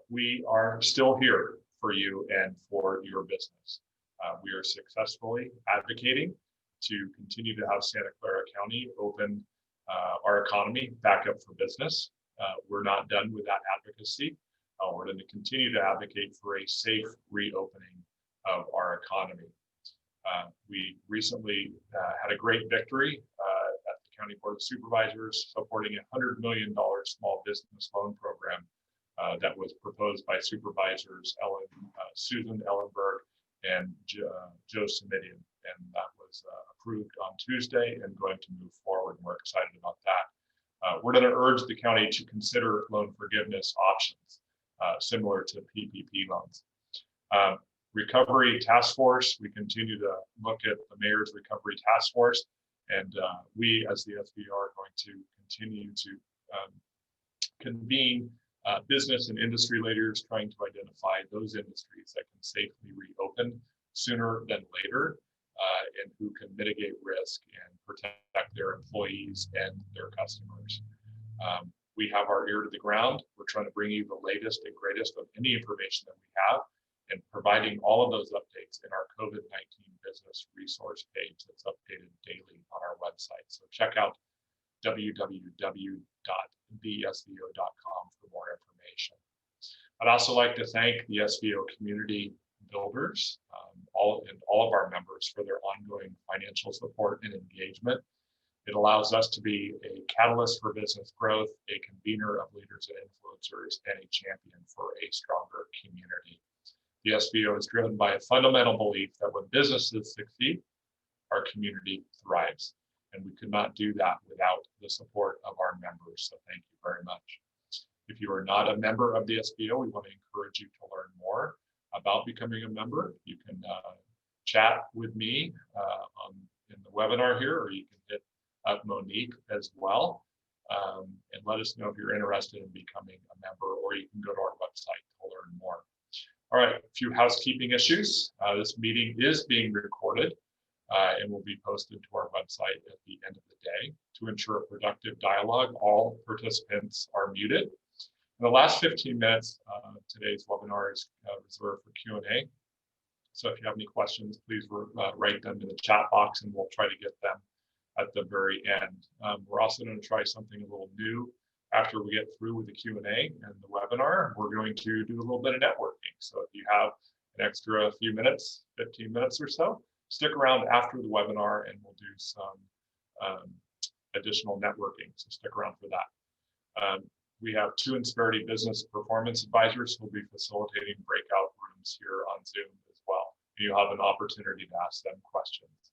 We are still here for you and for your business. We are successfully advocating to continue to have Santa Clara County open our economy back up for business. We're not done with that advocacy. We're going to continue to advocate for a safe reopening of our economy. We recently had a great victory at the County Board of Supervisors supporting a $100 million small business loan program that was proposed by Supervisors Susan Ellenberg and Joe Simidian, and that was approved on Tuesday and going to move forward. We're excited about that. We're going to urge the county to consider loan forgiveness options similar to PPP loans. Recovery Task Force, we continue to look at the Mayor's Recovery Task Force, and we as the SBO are going to continue to convene business and industry leaders trying to identify those industries that can safely reopen sooner than later and who can mitigate risk and protect their employees and their customers. We have our ear to the ground. We're trying to bring you the latest and greatest of any information that we have and providing all of those updates in our COVID-19 business resource page that's updated daily on our website. So check out www.thesbo.com for more information. I'd also like to thank the SBO community builders, all of our members for their ongoing financial support and engagement. It allows us to be a catalyst for business growth, a convener of leaders and influencers, and a champion for a stronger community. The SBO is driven by a fundamental belief that when businesses succeed, our community thrives. And we could not do that without the support of our members. So thank you very much. If you are not a member of the SBO, we want to encourage you to learn more about becoming a member. You can chat with me in the webinar here, or you can hit up Monique as well and let us know if you're interested in becoming a member, or you can go to our website to learn more. All right, a few housekeeping issues. This meeting is being recorded and will be posted to our website at the end of the day. To ensure a productive dialogue, all participants are muted. In the last 15 minutes, today's webinar is reserved for Q&A. So if you have any questions, please write them in the chat box and we'll try to get them at the very end. We're also going to try something a little new after we get through with the Q&A and the webinar. We're going to do a little bit of networking. So if you have an extra few minutes, 15 minutes or so, stick around after the webinar and we'll do some additional networking. So stick around for that. We have 2 Insperity business performance advisors who will be facilitating breakout rooms here on Zoom as well. You'll have an opportunity to ask them questions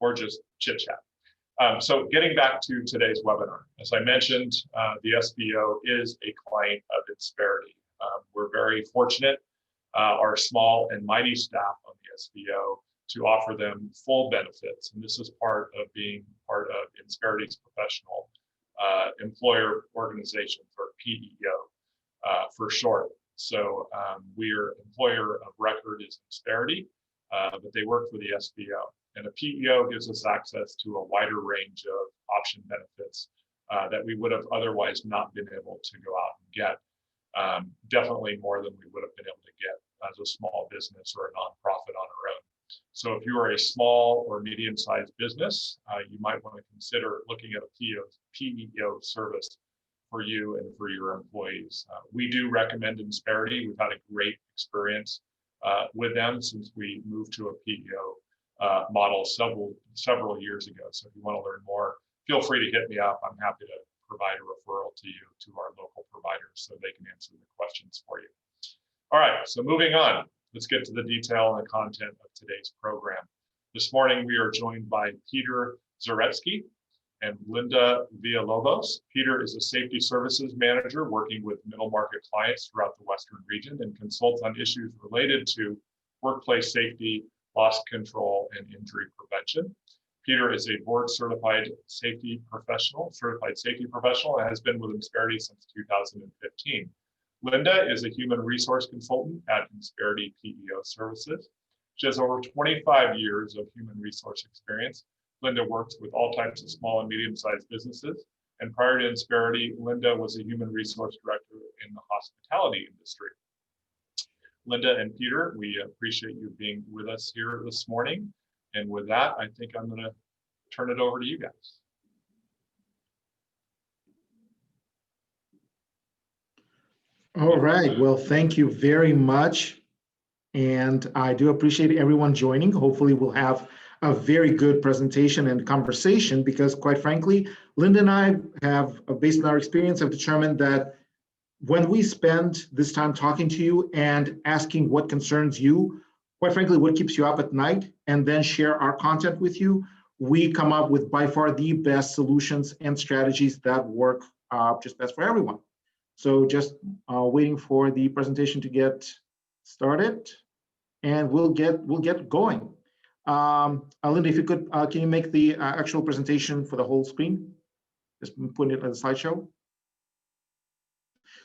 or just chit chat. So getting back to today's webinar, as I mentioned, the SBO is a client of Insperity. We're very fortunate, our small and mighty staff on the SBO, to offer them full benefits. And this is part of being part of Insperity's professional employer organizations, or PEO for short. So we're employer of record is Insperity, but they work for the SBO. And a PEO gives us access to a wider range of option benefits that we would have otherwise not been able to go out and get. Definitely more than we would have been able to get as a small business or a nonprofit on our own. So if you are a small or medium-sized business, you might want to consider looking at a PEO service for you and for your employees. We do recommend Insperity. We've had a great experience with them since we moved to a PEO model several years ago. So if you want to learn more, feel free to hit me up. I'm happy to provide a referral to you to our local providers so they can answer the questions for you. All right, so moving on, let's get to the detail and the content of today's program. This morning, we are joined by Peter Zaretsky and Linda Villalobos. Peter is a safety services manager working with middle market clients throughout the Western region and consults on issues related to workplace safety, loss control, and injury prevention. Peter is a board certified safety professional, and has been with Insperity since 2015. Linda is a human resource consultant at Insperity PEO Services. She has over 25 years of human resource experience. Linda works with all types of small and medium-sized businesses And prior to Insperity, Linda was a human resource director in the hospitality industry. Linda and Peter, we appreciate you being with us here this morning. And with that, I think I'm going to turn it over to you guys. All right. Well, thank you very much. And I do appreciate everyone joining. Hopefully we'll have a very good presentation and conversation because quite frankly, Linda and I have, based on our experience, have determined that when we spend this time talking to you and asking what concerns you, quite frankly, what keeps you up at night, and then share our content with you, we come up with by far the best solutions and strategies that work just best for everyone. So just waiting for the presentation to get started, and we'll get going. Linda, if you could, can you make the actual presentation for the whole screen? Just put it as a slideshow.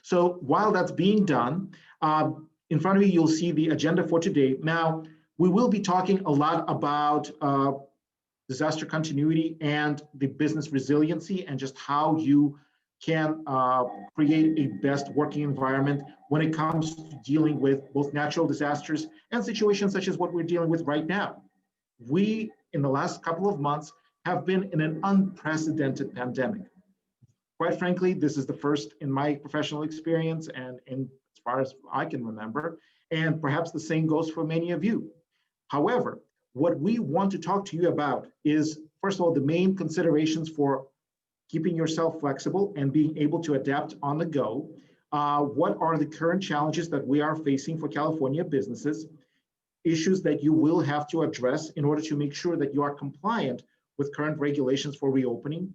So while that's being done, in front of you, you'll see the agenda for today. Now, we will be talking a lot about disaster continuity and the business resiliency and just how you can create a best working environment when it comes to dealing with both natural disasters and situations such as what we're dealing with right now. We, in the last couple of months, have been in an unprecedented pandemic. Quite frankly, this is the first in my professional experience and as far as I can remember, and perhaps the same goes for many of you. However, what we want to talk to you about is, first of all, the main considerations for keeping yourself flexible and being able to adapt on the go. What are the current challenges that we are facing for California businesses? Issues that you will have to address in order to make sure that you are compliant with current regulations for reopening,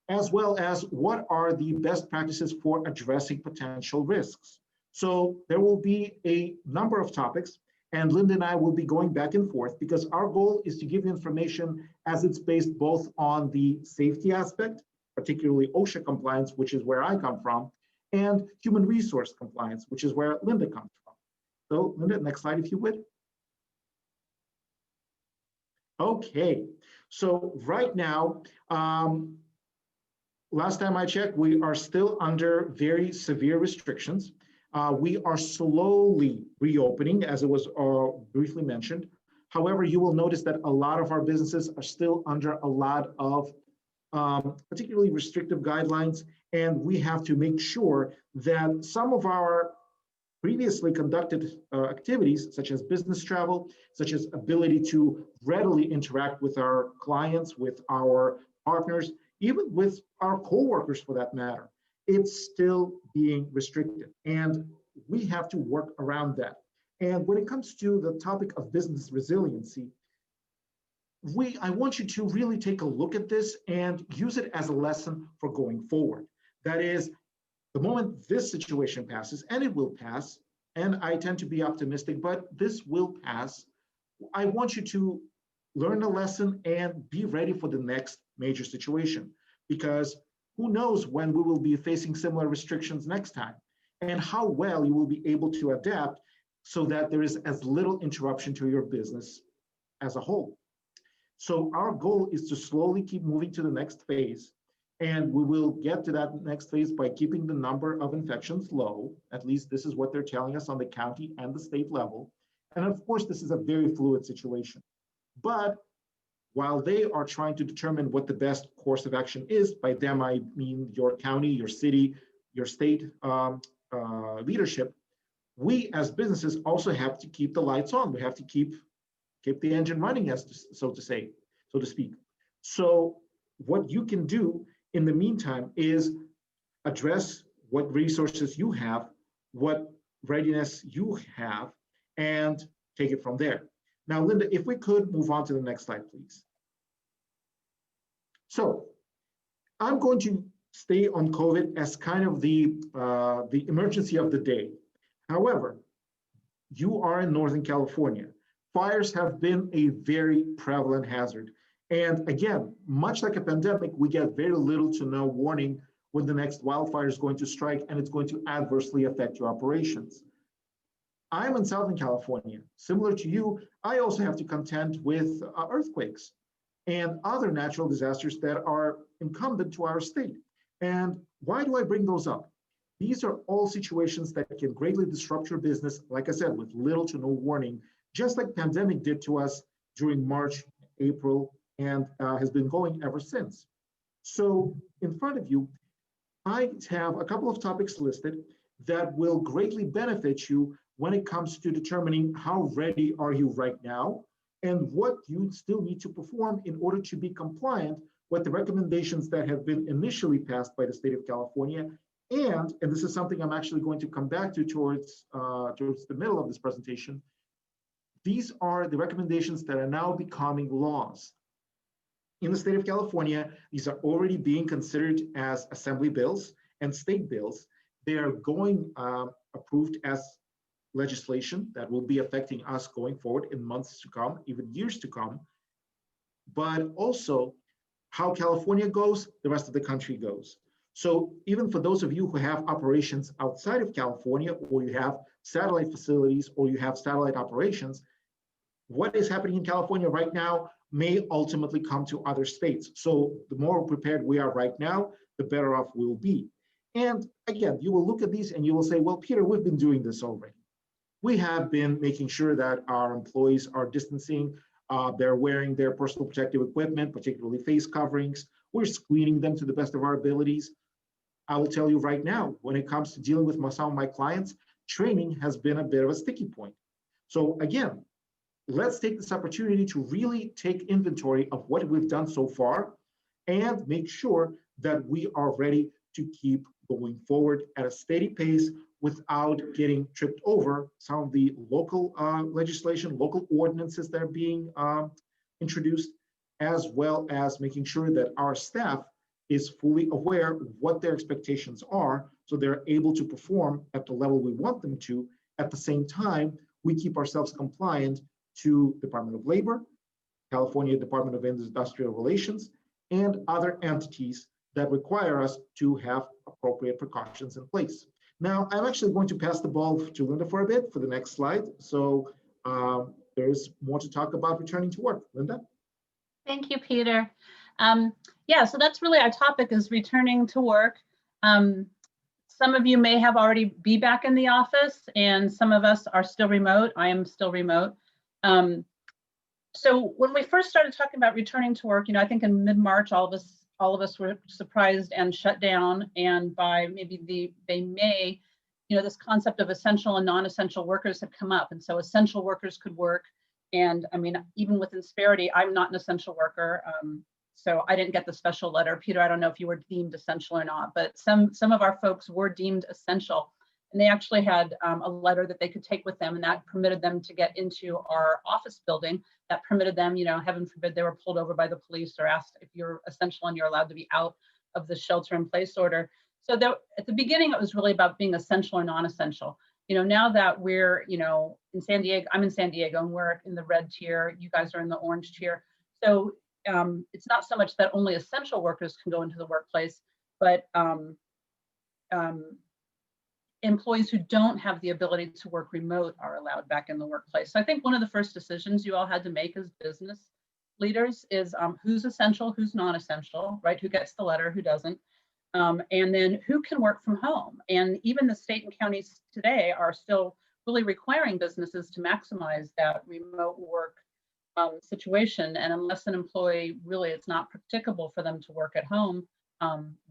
as well as what are the best practices for addressing potential risks. So there will be a number of topics, and Linda and I will be going back and forth because our goal is to give you information as it's based both on the safety aspect, particularly OSHA compliance, which is where I come from, and human resource compliance, which is where Linda comes from. So Linda, next slide if you would. Okay, so right now, last time I checked, we are still under very severe restrictions. We are slowly reopening, as it was briefly mentioned. However, you will notice that a lot of our businesses are still under a lot of particularly restrictive guidelines, and we have to make sure that some of our previously conducted activities, such as business travel, such as ability to readily interact with our clients, with our partners, even with our coworkers for that matter, it's still being restricted. And we have to work around that. And when it comes to the topic of business resiliency, I want you to really take a look at this and use it as a lesson for going forward. That is, the moment this situation passes, and it will pass, and I tend to be optimistic, but this will pass, I want you to learn a lesson and be ready for the next major situation, because who knows when we will be facing similar restrictions next time, and how well you will be able to adapt so that there is as little interruption to your business as a whole. So our goal is to slowly keep moving to the next phase. And we will get to that next phase by keeping the number of infections low. At least this is what they're telling us on the county and the state level. And of course, this is a very fluid situation. But while they are trying to determine what the best course of action is, by them I mean your county, your city, your state leadership, we as businesses also have to keep the lights on. We have to keep the engine running, so to speak. So what you can do in the meantime is address what resources you have, what readiness you have, and take it from there. Now, Linda, if we could move on to the next slide, please. So I'm going to stay on COVID as kind of the emergency of the day. However, you are in Northern California. Fires have been a very prevalent hazard. And again, much like a pandemic, we get very little to no warning when the next wildfire is going to strike and it's going to adversely affect your operations. I'm in Southern California. Similar to you, I also have to contend with earthquakes and other natural disasters that are incumbent to our state. And why do I bring those up? These are all situations that can greatly disrupt your business, like I said, with little to no warning, just like pandemic did to us during March, April, and has been going ever since. So in front of you, I have a couple of topics listed that will greatly benefit you when it comes to determining how ready are you right now and what you still need to perform in order to be compliant with the recommendations that have been initially passed by the state of California. And this is something I'm actually going to come back to towards the middle of this presentation. These are the recommendations that are now becoming laws. In the state of California, these are already being considered as assembly bills and state bills. They are going approved as legislation that will be affecting us going forward in months to come, even years to come. But also, how California goes, the rest of the country goes. So even for those of you who have operations outside of California, or you have satellite facilities, or you have satellite operations, what is happening in California right now may ultimately come to other states. So the more prepared we are right now, the better off we'll be. And again, you will look at these and you will say, well, Peter, we've been doing this already. We have been making sure that our employees are distancing, they're wearing their personal protective equipment, particularly face coverings. We're screening them to the best of our abilities. I will tell you right now, when it comes to dealing with some of my clients, training has been a bit of a sticky point. So again, let's take this opportunity to really take inventory of what we've done so far and make sure that we are ready to keep going forward at a steady pace without getting tripped over some of the local legislation, local ordinances that are being introduced, as well as making sure that our staff is fully aware of what their expectations are so they're able to perform at the level we want them to. At the same time, we keep ourselves compliant to Department of Labor, California Department of Industrial Relations, and other entities that require us to have appropriate precautions in place. Now, I'm actually going to pass the ball to Linda for a bit for the next slide. So there's more to talk about returning to work. Linda? Thank you, Peter. Yeah, so that's really our topic, is returning to work. Some of you may have already be back in the office, and some of us are still remote. I am still remote. So when we first started talking about returning to work, I think in mid-March, all of us were surprised and shut down. And by maybe May, this concept of essential and non-essential workers had come up. And so essential workers could work. And I mean, even with Insperity, I'm not an essential worker. So I didn't get the special letter. Peter, I don't know if you were deemed essential or not, but some of our folks were deemed essential. And they actually had a letter that they could take with them, and that permitted them to get into our office building. That permitted them, heaven forbid they were pulled over by the police or asked if you're essential and you're allowed to be out of the shelter in place order. So at the beginning, it was really about being essential or non-essential. Now that we're, in San Diego, I'm in San Diego and we're in the red tier, you guys are in the orange tier. So it's not so much that only essential workers can go into the workplace, but employees who don't have the ability to work remote are allowed back in the workplace. So I think one of the first decisions you all had to make as business leaders is who's essential, who's non-essential, right? Who gets the letter, who doesn't, and then who can work from home. And even the state and counties today are still really requiring businesses to maximize that remote work situation. And unless an employee really, it's not practicable for them to work at home,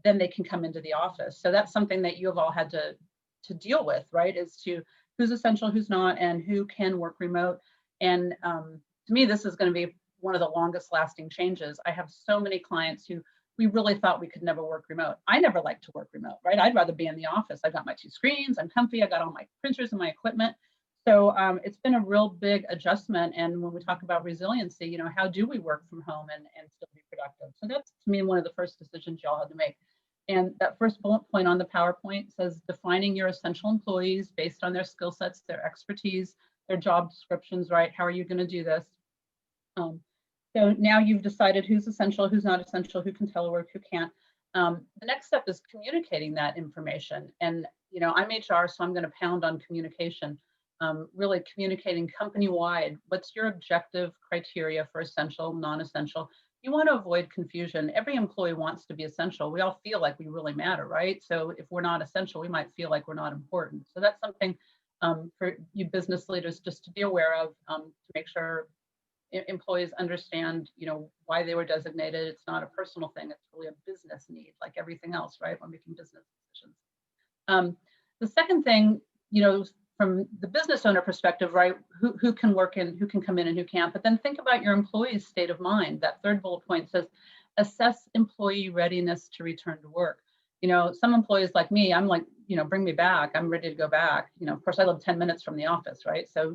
then they can come into the office. So that's something that you have all had to deal with, right? Is to who's essential, who's not, and who can work remote. And to me, this is going to be one of the longest lasting changes. I have so many clients who we really thought we could never work remote. I never liked to work remote, right? I'd rather be in the office. I've got my 2 screens, I'm comfy, I got all my printers and my equipment. So it's been a real big adjustment. And when we talk about resiliency, how do we work from home and still be productive? So that's, to me, one of the first decisions y'all had to make. And that first bullet point on the PowerPoint says defining your essential employees based on their skill sets, their expertise, their job descriptions, right? How are you going to do this? So now you've decided who's essential, who's not essential, who can telework, who can't. The next step is communicating that information. And, I'm HR, so I'm going to pound on communication, really communicating company-wide. What's your objective criteria for essential, non-essential? you want to avoid confusion. Every employee wants to be essential. We all feel like we really matter, right? So if we're not essential, we might feel like we're not important. So that's something for you business leaders just to be aware of, to make sure employees understand, why they were designated. It's not a personal thing. It's really a business need, like everything else, right? We're making business decisions. The second thing, from the business owner perspective, right? Who can work in, who can come in and who can't, but then think about your employee's state of mind. That third bullet point says, assess employee readiness to return to work. Some employees like me, I'm like, bring me back. I'm ready to go back. Of course I live 10 minutes from the office, right? So,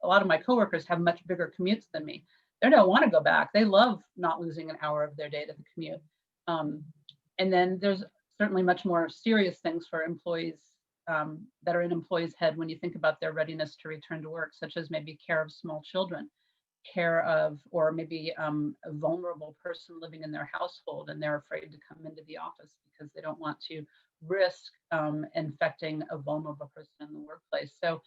a lot of my coworkers have much bigger commutes than me. They don't want to go back. They love not losing an hour of their day to the commute. And then there's certainly much more serious things for employees that are in employees' head when you think about their readiness to return to work, such as maybe care of small children, care of, or maybe a vulnerable person living in their household and they're afraid to come into the office because they don't want to risk infecting a vulnerable person in the workplace. So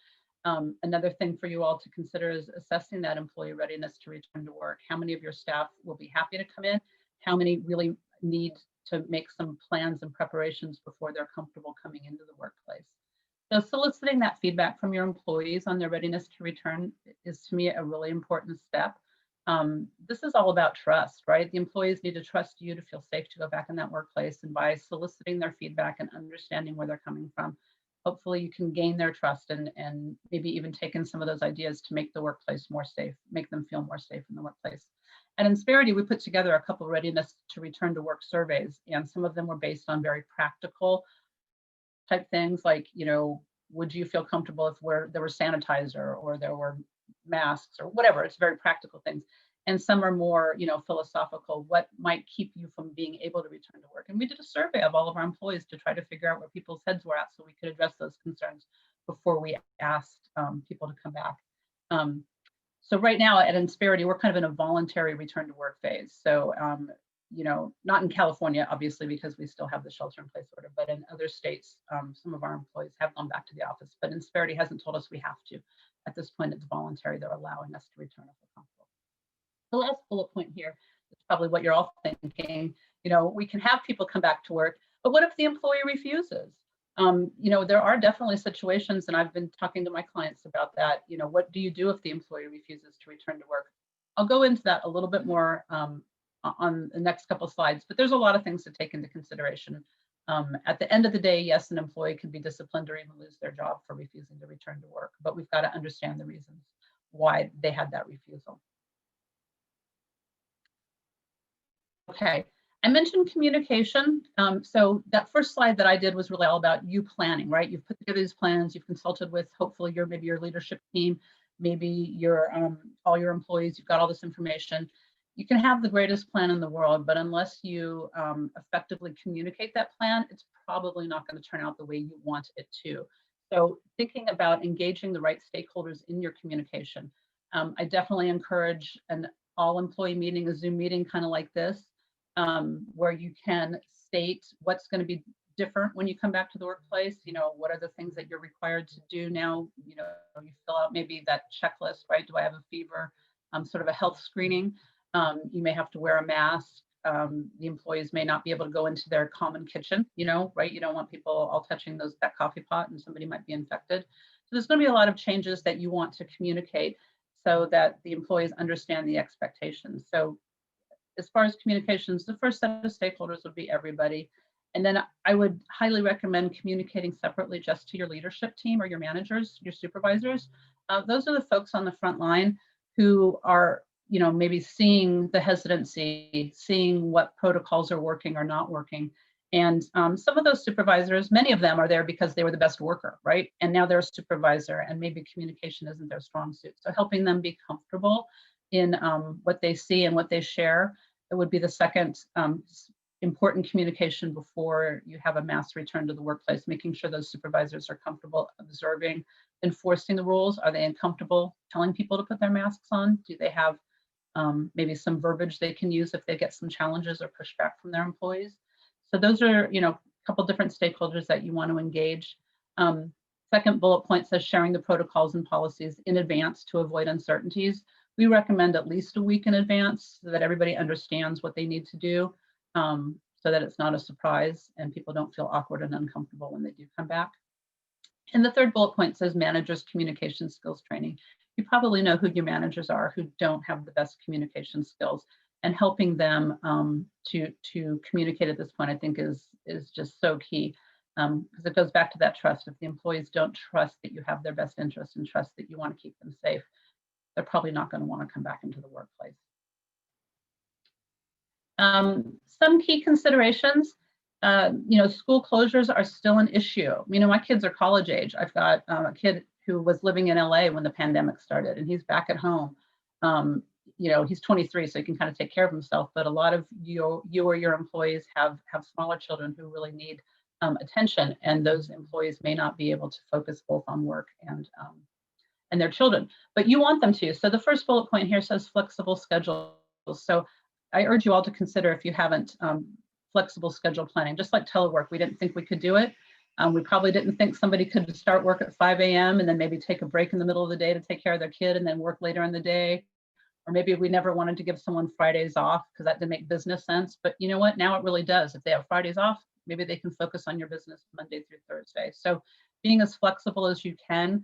another thing for you all to consider is assessing that employee readiness to return to work. How many of your staff will be happy to come in? How many really need to make some plans and preparations before they're comfortable coming into the workplace? So soliciting that feedback from your employees on their readiness to return is, to me, a really important step. This is all about trust, right? The employees need to trust you to feel safe to go back in that workplace. And by soliciting their feedback and understanding where they're coming from, hopefully you can gain their trust and maybe even take in some of those ideas to make the workplace more safe, make them feel more safe in the workplace. At Insperity, we put together a couple of readiness to return to work surveys, and some of them were based on very practical type things like, would you feel comfortable if there was sanitizer or there were masks or whatever? It's very practical things. And some are more, philosophical. What might keep you from being able to return to work? And we did a survey of all of our employees to try to figure out where people's heads were at so we could address those concerns before we asked people to come back. So right now at Insperity, we're kind of in a voluntary return to work phase. So, not in California, obviously, because we still have the shelter in place order, but in other states, some of our employees have gone back to the office, but Insperity hasn't told us we have to. At this point, it's voluntary. They're allowing us to return if we're comfortable. The last bullet point here is probably what you're all thinking. We can have people come back to work, but what if the employee refuses? There are definitely situations, and I've been talking to my clients about that. What do you do if the employee refuses to return to work? I'll go into that a little bit more on the next couple of slides, but there's a lot of things to take into consideration. At the end of the day, yes, an employee can be disciplined or even lose their job for refusing to return to work, but we've got to understand the reasons why they had that refusal. Okay, I mentioned communication. So that first slide that I did was really all about you planning, right? You've put together these plans, you've consulted with hopefully maybe your leadership team, maybe your all your employees, you've got all this information. You can have the greatest plan in the world, but unless you effectively communicate that plan, it's probably not going to turn out the way you want it to. So thinking about engaging the right stakeholders in your communication. I definitely encourage an all-employee meeting, a Zoom meeting kind of like this, where you can state what's going to be different when you come back to the workplace. What are the things that you're required to do now? You fill out maybe that checklist, right? Do I have a fever? Sort of a health screening. You may have to wear a mask. The employees may not be able to go into their common kitchen, right? You don't want people all touching that coffee pot and somebody might be infected. So there's going to be a lot of changes that you want to communicate so that the employees understand the expectations. So as far as communications, the first set of stakeholders would be everybody. And then I would highly recommend communicating separately just to your leadership team or your managers, your supervisors. Those are the folks on the front line who are, maybe seeing the hesitancy, seeing what protocols are working or not working. And some of those supervisors, many of them are there because they were the best worker, right? And now they're a supervisor and maybe communication isn't their strong suit. So helping them be comfortable in what they see and what they share, it would be the second important communication before you have a mass return to the workplace, making sure those supervisors are comfortable observing, enforcing the rules. Are they comfortable telling people to put their masks on? Do they have maybe some verbiage they can use if they get some challenges or pushback from their employees? So those are, a couple different stakeholders that you want to engage. Second bullet point says sharing the protocols and policies in advance to avoid uncertainties. We recommend at least a week in advance so that everybody understands what they need to do, so that it's not a surprise and people don't feel awkward and uncomfortable when they do come back. And the third bullet point says managers communication skills training. You probably know who your managers are who don't have the best communication skills, and helping them to communicate at this point, I think is just so key, because it goes back to that trust. If the employees don't trust that you have their best interest and trust that you want to keep them safe, they're probably not going to want to come back into the workplace. Some key considerations. School closures are still an issue. My kids are college age. I've got a kid who was living in LA when the pandemic started, and he's back at home. He's 23, so he can kind of take care of himself. But a lot of you or your employees have smaller children who really need attention, and those employees may not be able to focus both on work and their children. But you want them to. So the first bullet point here says flexible schedules. So I urge you all to consider, if you haven't, flexible schedule planning. Just like telework, we didn't think we could do it. We probably didn't think somebody could start work at 5 a.m. and then maybe take a break in the middle of the day to take care of their kid and then work later in the day. Or maybe we never wanted to give someone Fridays off because that didn't make business sense. But you know what? Now it really does. If they have Fridays off, maybe they can focus on your business Monday through Thursday. So being as flexible as you can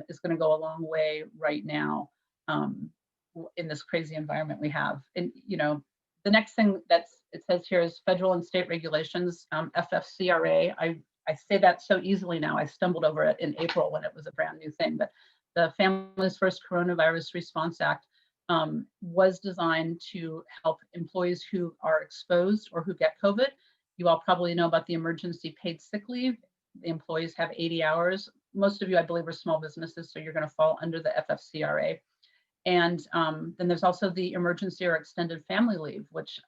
is going to go a long way right now in this crazy environment we have. And the next thing it says here is federal and state regulations, FFCRA. I say that so easily now. I stumbled over it in April when it was a brand new thing. But the Families First Coronavirus Response Act was designed to help employees who are exposed or who get COVID. You all probably know about the emergency paid sick leave. The employees have 80 hours. Most of you, I believe, are small businesses, so you're going to fall under the FFCRA. And then there's also the emergency or extended family leave, which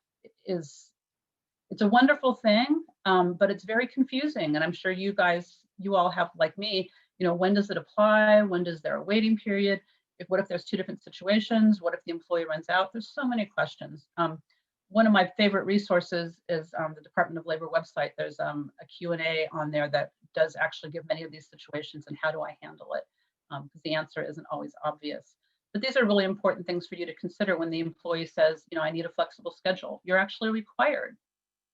it's a wonderful thing, but it's very confusing. And I'm sure you all have, like me, when does it apply? When does there a waiting period? What if there's two different situations? What if the employee runs out? There's so many questions. One of my favorite resources is the Department of Labor website. There's a Q&A on there that does actually give many of these situations and how do I handle it? Because the answer isn't always obvious. But these are really important things for you to consider when the employee says, I need a flexible schedule. You're actually required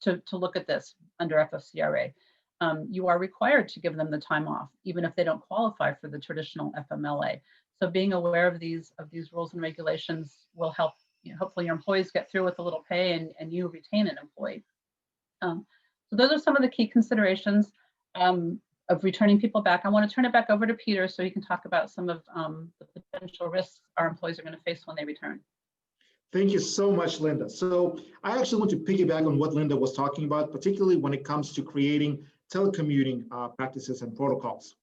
to look at this under FFCRA. You are required to give them the time off, even if they don't qualify for the traditional FMLA. So being aware of these rules and regulations will help, hopefully your employees get through with a little pay and you retain an employee. So those are some of the key considerations of returning people back. I want to turn it back over to Peter so he can talk about some of the potential risks our employees are going to face when they return. Thank you so much, Linda. So I actually want to piggyback on what Linda was talking about, particularly when it comes to creating telecommuting practices and protocols.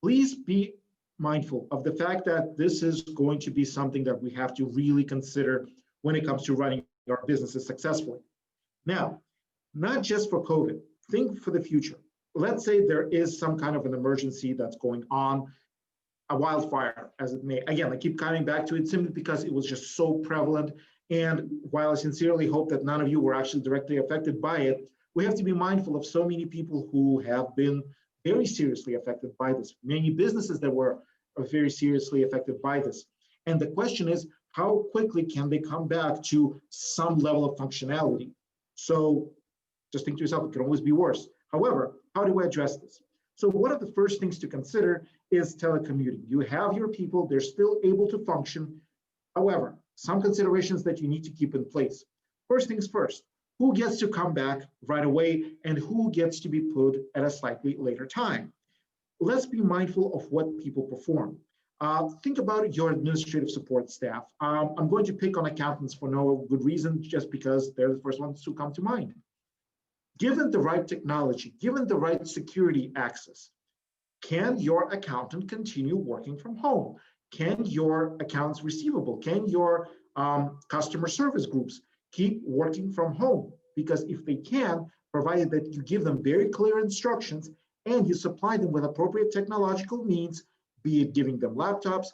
Please be mindful of the fact that this is going to be something that we have to really consider when it comes to running our businesses successfully. Now, not just for COVID, think for the future. Let's say there is some kind of an emergency that's going on, a wildfire, as it may. Again, I keep coming back to it simply because it was just so prevalent. And while I sincerely hope that none of you were actually directly affected by it, we have to be mindful of so many people who have been very seriously affected by this, many businesses that were very seriously affected by this. And the question is, how quickly can they come back to some level of functionality? So just think to yourself, it can always be worse. However, how do we address this? So one of the first things to consider is telecommuting. You have your people, they're still able to function. However, some considerations that you need to keep in place. First things first, who gets to come back right away and who gets to be put at a slightly later time? Let's be mindful of what people perform. Think about your administrative support staff. I'm going to pick on accountants for no good reason, just because they're the first ones to come to mind. Given the right technology, given the right security access, can your accountant continue working from home? Can your accounts receivable, can your customer service groups keep working from home? Because if they can, provided that you give them very clear instructions and you supply them with appropriate technological means, be it giving them laptops,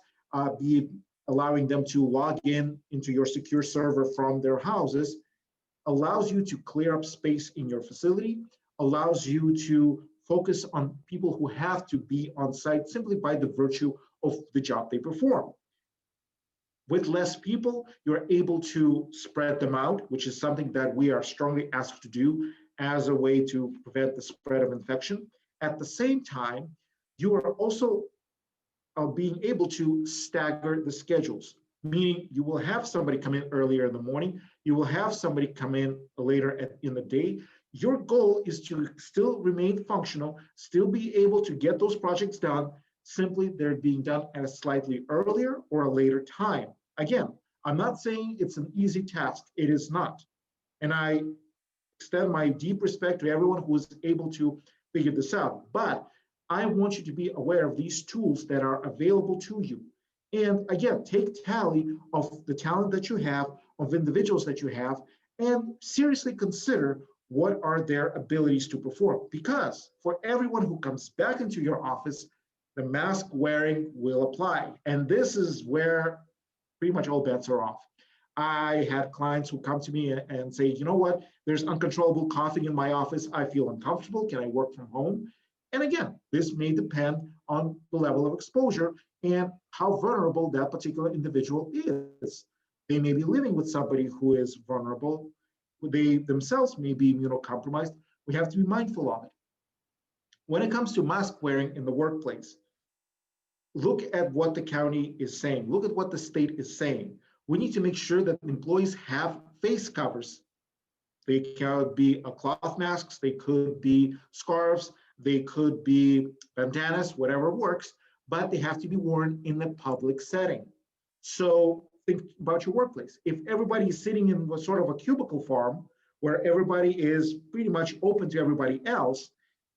be it allowing them to log in into your secure server from their houses, allows you to clear up space in your facility, allows you to focus on people who have to be on site simply by the virtue of the job they perform. With less people, you're able to spread them out, which is something that we are strongly asked to do as a way to prevent the spread of infection. At the same time, you are also being able to stagger the schedules, meaning you will have somebody come in earlier in the morning, you will have somebody come in later in the day. Your goal is to still remain functional, still be able to get those projects done, simply they're being done at a slightly earlier or a later time. Again, I'm not saying it's an easy task, it is not. And I extend my deep respect to everyone who is able to figure this out. But I want you to be aware of these tools that are available to you. And again, take tally of the talent that you have, of individuals that you have, and seriously consider what are their abilities to perform. Because for everyone who comes back into your office, the mask wearing will apply. And this is where pretty much all bets are off. I had clients who come to me and say, you know what, there's uncontrollable coughing in my office. I feel uncomfortable. Can I work from home? And again, this may depend on the level of exposure and how vulnerable that particular individual is. They may be living with somebody who is vulnerable. They themselves may be immunocompromised. We have to be mindful of it. When it comes to mask wearing in the workplace, look at what the county is saying. Look at what the state is saying. We need to make sure that employees have face covers. They could be cloth masks, they could be scarves, they could be bandanas, whatever works, but they have to be worn in a public setting. So think about your workplace. If everybody is sitting in a sort of a cubicle farm where everybody is pretty much open to everybody else,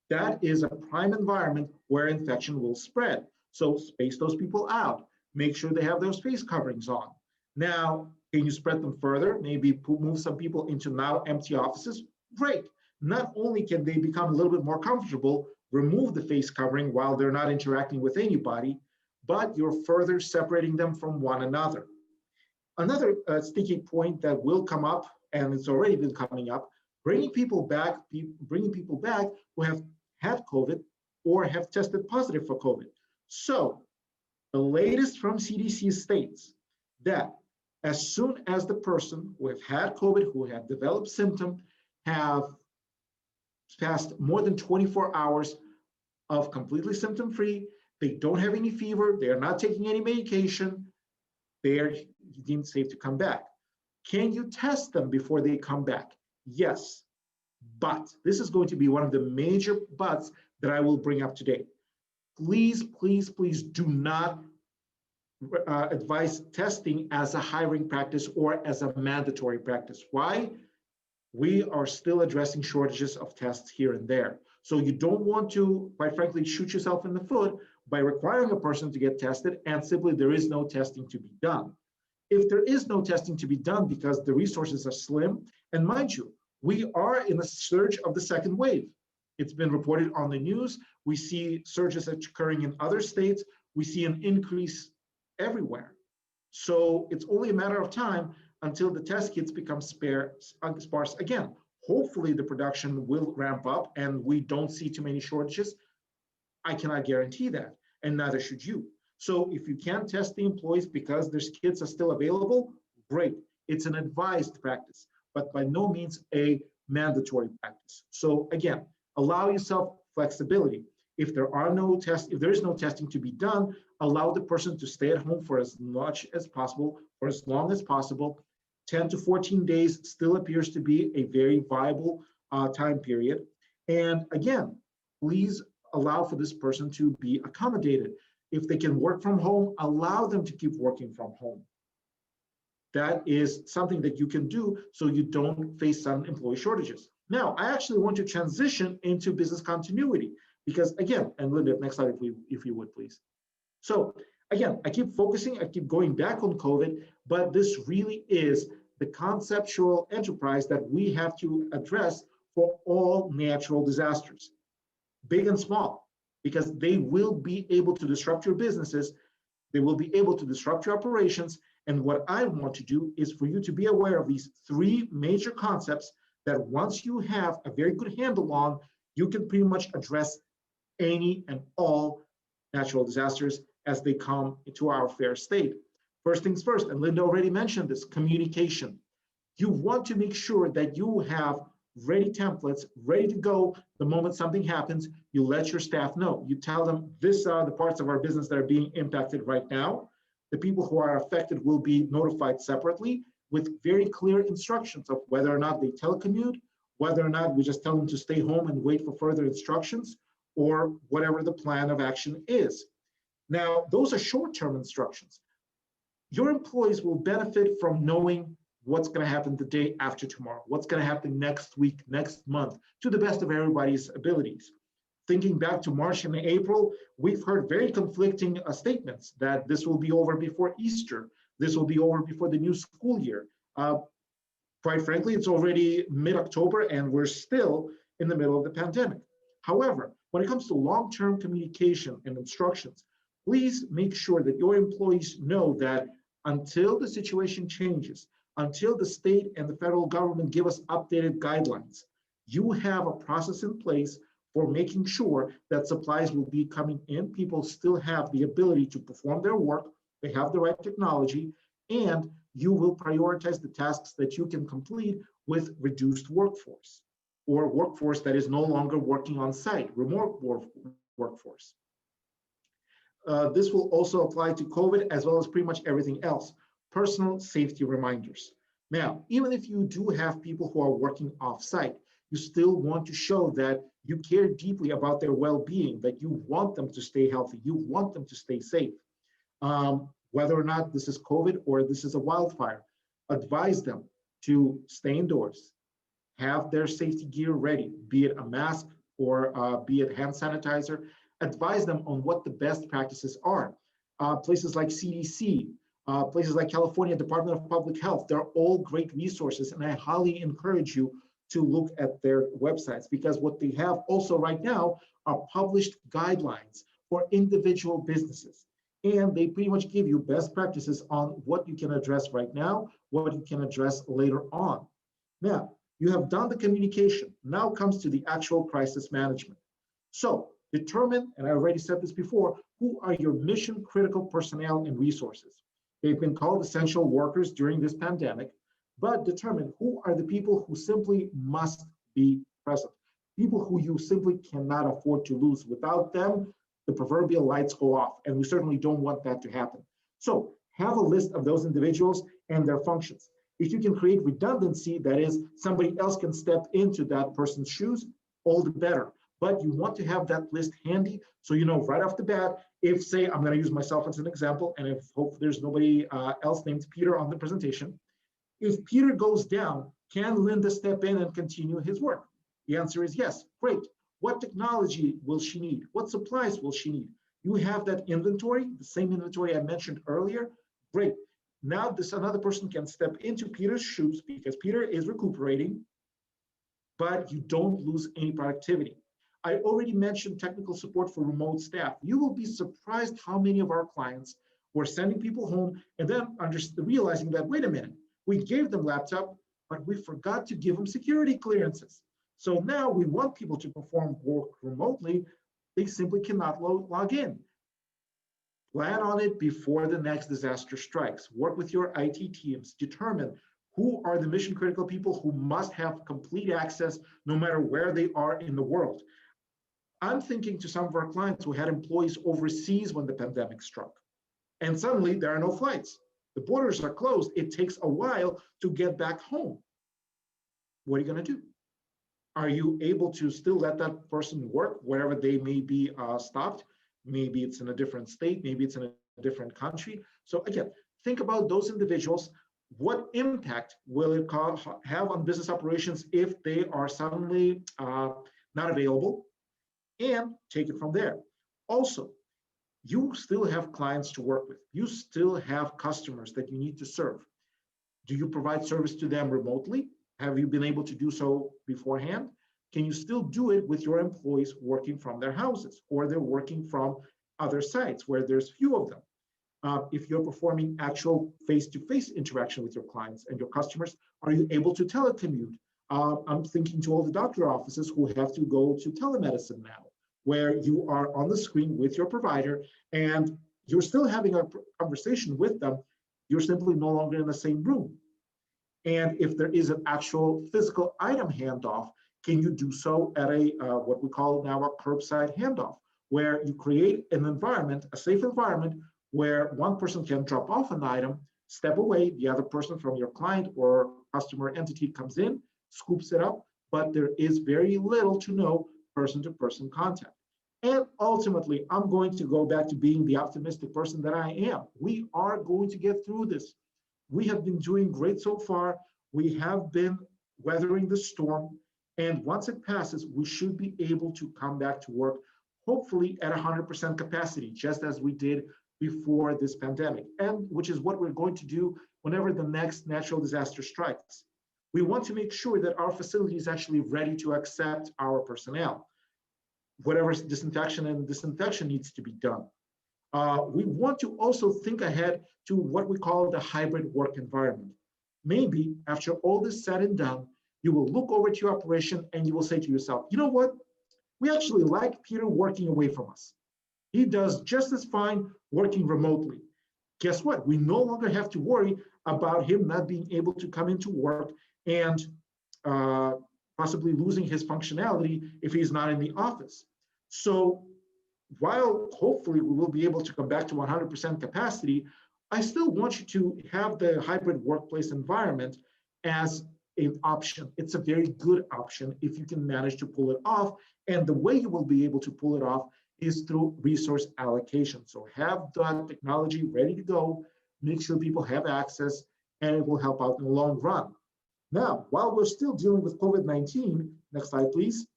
that is a prime environment where infection will spread. So space those people out. Make sure they have those face coverings on. Now, can you spread them further? Maybe move some people into now empty offices? Great. Not only can they become a little bit more comfortable, remove the face covering while they're not interacting with anybody, but you're further separating them from one another. Another sticky point that will come up, and it's already been coming up, bringing people back who have had COVID or have tested positive for COVID. So the latest from CDC states that as soon as the person who have had COVID, who have developed symptom, have passed more than 24 hours of completely symptom-free, they don't have any fever, they are not taking any medication, they are deemed safe to come back. Can you test them before they come back? Yes, but this is going to be one of the major buts that I will bring up today. Please, please, please do not advise testing as a hiring practice or as a mandatory practice. Why? We are still addressing shortages of tests here and there. So you don't want to, quite frankly, shoot yourself in the foot by requiring a person to get tested and simply there is no testing to be done. If there is no testing to be done because the resources are slim, and mind you, we are in a surge of the second wave. It's been reported on the news. We see surges occurring in other states. We see an increase everywhere. So it's only a matter of time until the test kits become sparse again. Hopefully the production will ramp up and we don't see too many shortages. I cannot guarantee that, and neither should you. So if you can't test the employees because their kits are still available, great. It's an advised practice, but by no means a mandatory practice. So again, allow yourself flexibility. If there is no testing to be done, allow the person to stay at home for as much as possible, for as long as possible. 10 to 14 days still appears to be a very viable time period. And again, please allow for this person to be accommodated. If they can work from home, allow them to keep working from home. That is something that you can do so you don't face some employee shortages. Now, I actually want to transition into business continuity because again, and Linda, next slide if you would please. So again, I keep going back on COVID, but this really is the conceptual enterprise that we have to address for all natural disasters, big and small, because they will be able to disrupt your businesses, they will be able to disrupt your operations. And what I want to do is for you to be aware of these three major concepts that once you have a very good handle on, you can pretty much address any and all natural disasters as they come into our fair state. First things first, and Linda already mentioned this, communication. You want to make sure that you have ready templates, ready to go the moment something happens. You let your staff know. You tell them, these are the parts of our business that are being impacted right now. The people who are affected will be notified separately with very clear instructions of whether or not they telecommute, whether or not we just tell them to stay home and wait for further instructions, or whatever the plan of action is. Now, those are short-term instructions. Your employees will benefit from knowing what's going to happen the day after tomorrow, what's going to happen next week, next month, to the best of everybody's abilities. Thinking back to March and April, we've heard very conflicting statements that this will be over before Easter, this will be over before the new school year. Quite frankly, it's already mid-October and we're still in the middle of the pandemic. However, when it comes to long-term communication and instructions, please make sure that your employees know that until the situation changes, until the state and the federal government give us updated guidelines, you have a process in place for making sure that supplies will be coming in. People still have the ability to perform their work, they have the right technology, and you will prioritize the tasks that you can complete with reduced workforce, or workforce that is no longer working on site, remote workforce. This will also apply to COVID as well as pretty much everything else. Personal safety reminders. Now, even if you do have people who are working off-site, you still want to show that you care deeply about their well-being, that you want them to stay healthy, you want them to stay safe. Whether or not this is COVID or this is a wildfire, advise them to stay indoors, have their safety gear ready, be it a mask or be it hand sanitizer. Advise them on what the best practices are. Places like CDC, places like California Department of Public Health, they're all great resources, and I highly encourage you to look at their websites, because what they have also right now are published guidelines for individual businesses. And they pretty much give you best practices on what you can address right now, what you can address later on. Now, you have done the communication. Now comes to the actual crisis management. So determine, and I already said this before, who are your mission critical personnel and resources. They've been called essential workers during this pandemic, but determine who are the people who simply must be present, people who you simply cannot afford to lose. Without them, the proverbial lights go off, and we certainly don't want that to happen. So have a list of those individuals and their functions. If you can create redundancy, that is, somebody else can step into that person's shoes, all the better. But you want to have that list handy so you know right off the bat, if, say, I'm going to use myself as an example, and if hope there's nobody else named Peter on the presentation, if Peter goes down, can Linda step in and continue his work? The answer is yes. Great. What technology will she need? What supplies will she need? You have that inventory, the same inventory I mentioned earlier. Great. Now this another person can step into Peter's shoes because Peter is recuperating, but you don't lose any productivity. I already mentioned technical support for remote staff. You will be surprised how many of our clients were sending people home and then realizing that, wait a minute, we gave them laptop, but we forgot to give them security clearances. So now we want people to perform work remotely. They simply cannot log in. Plan on it before the next disaster strikes. Work with your IT teams. Determine who are the mission critical people who must have complete access no matter where they are in the world. I'm thinking to some of our clients who had employees overseas when the pandemic struck, and suddenly there are no flights. The borders are closed. It takes a while to get back home. What are you going to do? Are you able to still let that person work wherever they may be stopped? Maybe it's in a different state, maybe it's in a different country. So again, think about those individuals. What impact will it have on business operations if they are suddenly not available? And take it from there. Also, you still have clients to work with. You still have customers that you need to serve. Do you provide service to them remotely? Have you been able to do so beforehand? Can you still do it with your employees working from their houses, or they're working from other sites where there's few of them? If you're performing actual face-to-face interaction with your clients and your customers, are you able to telecommute? I'm thinking to all the doctor offices who have to go to telemedicine now, where you are on the screen with your provider and you're still having a conversation with them, you're simply no longer in the same room. And if there is an actual physical item handoff, can you do so at a what we call now a curbside handoff, where you create an environment, a safe environment, where one person can drop off an item, step away, the other person from your client or customer entity comes in, scoops it up, but there is very little to no person-to-person contact. And ultimately, I'm going to go back to being the optimistic person that I am. We are going to get through this. We have been doing great so far. We have been weathering the storm. And once it passes, we should be able to come back to work, hopefully at 100% capacity, just as we did before this pandemic, and which is what we're going to do whenever the next natural disaster strikes. We want to make sure that our facility is actually ready to accept our personnel. Whatever disinfection and disinfection needs to be done. We want to also think ahead to what we call the hybrid work environment. Maybe after all this said and done, you will look over to your operation and you will say to yourself, you know what? We actually like Peter working away from us. He does just as fine working remotely. Guess what? We no longer have to worry about him not being able to come into work and possibly losing his functionality if he's not in the office. So while hopefully we will be able to come back to 100% capacity, I still want you to have the hybrid workplace environment as an option. It's a very good option if you can manage to pull it off. And the way you will be able to pull it off is through resource allocation. So have the technology ready to go, make sure people have access, and it will help out in the long run. Now, while we're still dealing with COVID-19, next slide, please.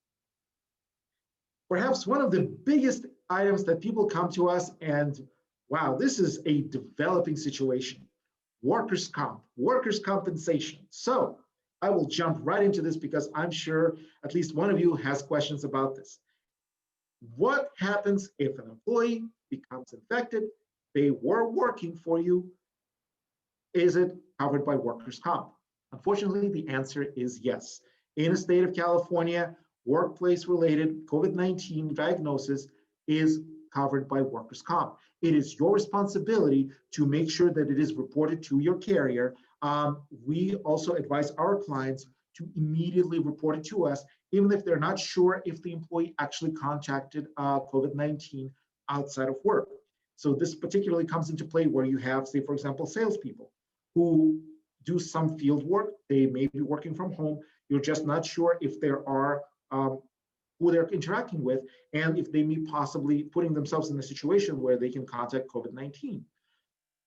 Perhaps one of the biggest items that people come to us and, wow, this is a developing situation. Workers' comp, workers' compensation. So I will jump right into this because I'm sure at least one of you has questions about this. What happens if an employee becomes infected? They were working for you. Is it covered by workers' comp? Unfortunately, the answer is yes. In the state of California, workplace-related COVID-19 diagnosis is covered by workers' comp. It is your responsibility to make sure that it is reported to your carrier. We also advise our clients to immediately report it to us, even if they're not sure if the employee actually contacted COVID-19 outside of work. So this particularly comes into play where you have, say, for example, salespeople who do some field work. They may be working from home. You're just not sure if there are who they're interacting with, and if they may possibly putting themselves in a situation where they can contact COVID-19.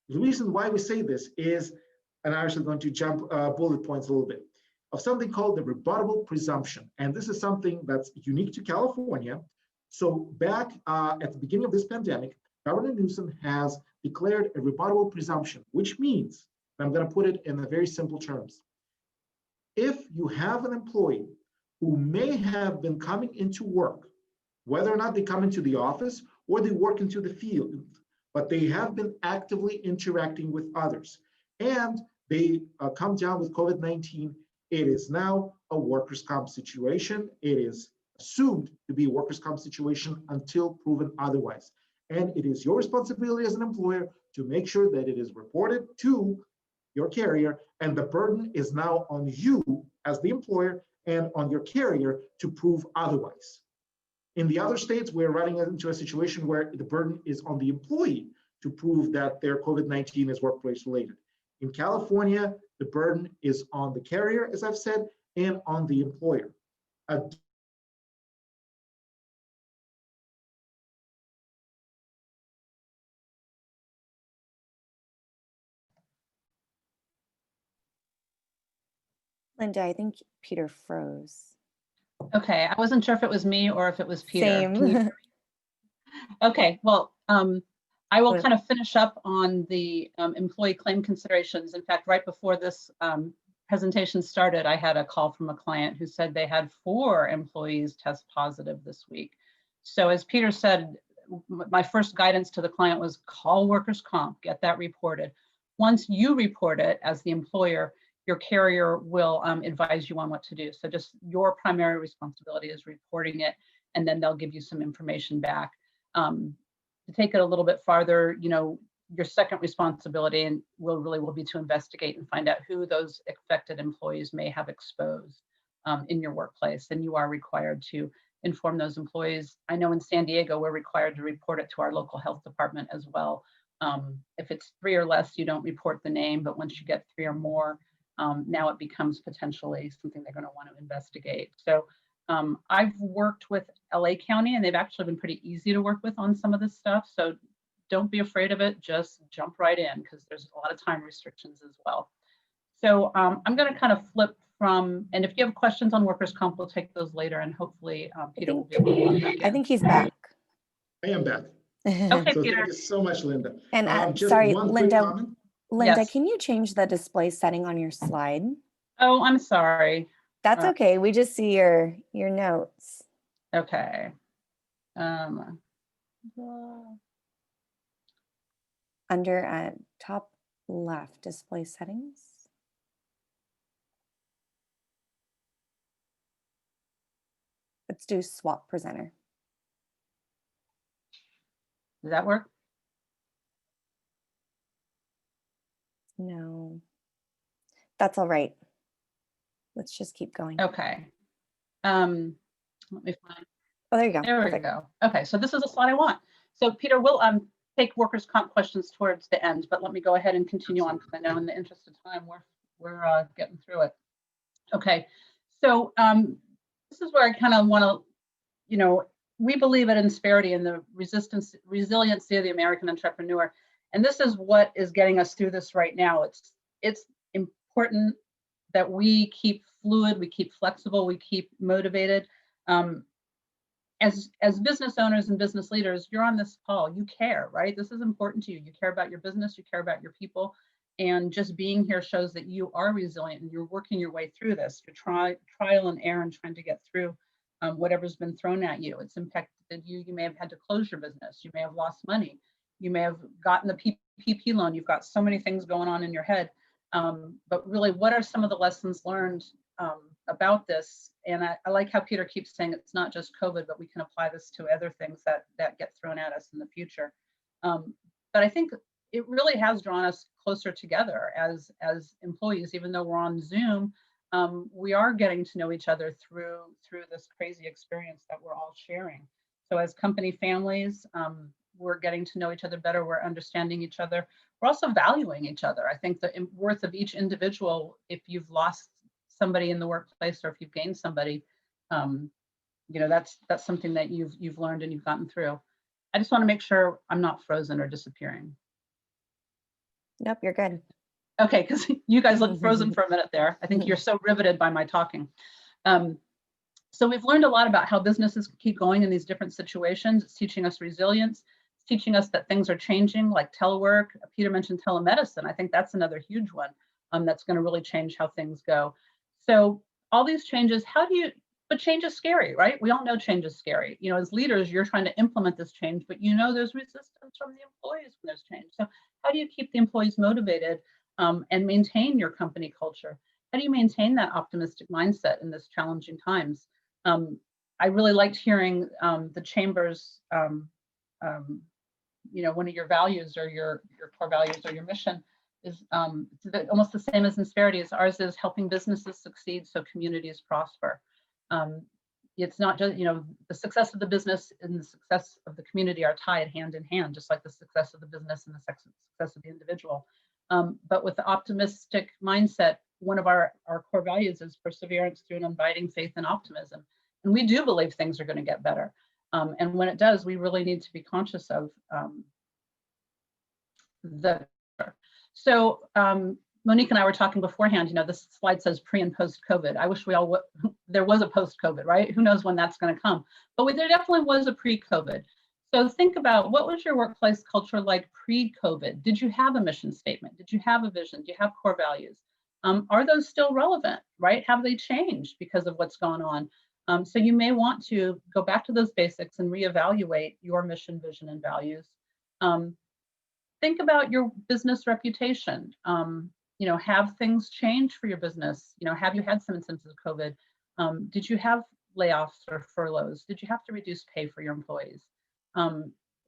The reason why we say this is, and I'm actually going to jump bullet points a little bit, of something called the rebuttable presumption. And this is something that's unique to California. So back at the beginning of this pandemic, Governor Newsom has declared a rebuttable presumption, which means, and I'm going to put it in a very simple terms, if you have an employee who may have been coming into work, whether or not they come into the office or they work into the field, but they have been actively interacting with others, and they come down with COVID-19, it is now a workers' comp situation. It is assumed to be a workers' comp situation until proven otherwise. And it is your responsibility as an employer to make sure that it is reported to your carrier, and the burden is now on you as the employer and on your carrier to prove otherwise. In the other states, we're running into a situation where the burden is on the employee to prove that their COVID-19 is workplace related. In California, the burden is on the carrier, as I've said, and on the employer. Linda, I think Peter froze. Okay, I wasn't sure if it was me or if it was Peter. Same. Okay, well, I will kind of finish up on the employee claim considerations. In fact, right before this presentation started, I had a call from a client who said they had 4 employees test positive this week. So as Peter said, my first guidance to the client was call workers' comp, get that reported. Once you report it as the employer, your carrier will advise you on what to do. So just your primary responsibility is reporting it, and then they'll give you some information back. To take it a little bit farther, you know, your second responsibility and will be to investigate and find out who those affected employees may have exposed in your workplace. And you are required to inform those employees. I know in San Diego, we're required to report it to our local health department as well. If it's 3 or less, you don't report the name, but once you get 3 or more, now it becomes potentially something they're going to want to investigate. So I've worked with LA County, and they've actually been pretty easy to work with on some of this stuff. So don't be afraid of it. Just jump right in, because there's a lot of time restrictions as well. So I'm going to kind of flip from, and if you have questions on workers' comp, we'll take those later, and hopefully Peter will be able to log back in. I think he's back. I am back. Okay, So Peter. thank you so much, Linda. And Just sorry, one quick Linda. comment. Linda, Yes. can you change the display setting on your slide? Oh, I'm sorry. That's okay. We just see your notes. Okay. Under top left, display settings. Let's do swap presenter. Does that work? No, that's all right. Let's just keep going. Okay. Let me find. Oh, there you go. There Perfect. we go. Okay, so this is the slide I want. So Peter, we'll take workers' comp questions towards the end, but let me go ahead and continue on, because I know in the interest of time we're getting through it. Okay, so this is where I kind of want to, we believe at Insperity in the resiliency of the American entrepreneur, and this is what is getting us through this right now. It's important that we keep fluid, we keep flexible, we keep motivated. As business owners and business leaders, you're on this call, you care, right? This is important to you. You care about your business, you care about your people, and just being here shows that you are resilient and you're working your way through this. You're trial and error and trying to get through whatever's been thrown at you. It's impacted you. You may have had to close your business. You may have lost money. You may have gotten the PPP loan. You've got so many things going on in your head. But really, what are some of the lessons learned about this? And I like how Peter keeps saying it's not just COVID, but we can apply this to other things that get thrown at us in the future. But I think it really has drawn us closer together as employees. Even though we're on Zoom, we are getting to know each other through this crazy experience that we're all sharing. So as company families, we're getting to know each other better. We're understanding each other. We're also valuing each other. I think the worth of each individual, if you've lost somebody in the workplace or if you've gained somebody, that's something that you've learned and you've gotten through. I just want to make sure I'm not frozen or disappearing. Nope, you're good. Okay, because you guys look frozen for a minute there. I think you're so riveted by my talking. So we've learned a lot about how businesses keep going in these different situations. It's teaching us resilience. It's teaching us that things are changing, like telework. Peter mentioned telemedicine. I think that's another huge one that's going to really change how things go. So all these changes, but change is scary, right? We all know change is scary. As leaders, you're trying to implement this change, but there's resistance from the employees when there's change. So how do you keep the employees motivated and maintain your company culture? How do you maintain that optimistic mindset in this challenging times? I really liked hearing the chamber's, one of your values or your core values or your mission is almost the same as Insperity. Ours is helping businesses succeed so communities prosper. It's not just, the success of the business and the success of the community are tied hand in hand, just like the success of the business and the success of the individual. But with the optimistic mindset, one of our core values is perseverance through an unbiding faith and optimism. And we do believe things are going to get better. And when it does, we really need to be conscious of So Monique and I were talking beforehand, this slide says pre and post COVID. I wish there was a post COVID, right? Who knows when that's going to come, but there definitely was a pre-COVID. So think about, what was your workplace culture like pre-COVID? Did you have a mission statement? Did you have a vision? Do you have core values? Are those still relevant, right? Have they changed because of what's gone on? So you may want to go back to those basics and reevaluate your mission, vision, and values. Think about your business reputation. Have things changed for your business? Have you had some instances of COVID? Did you have layoffs or furloughs? Did you have to reduce pay for your employees?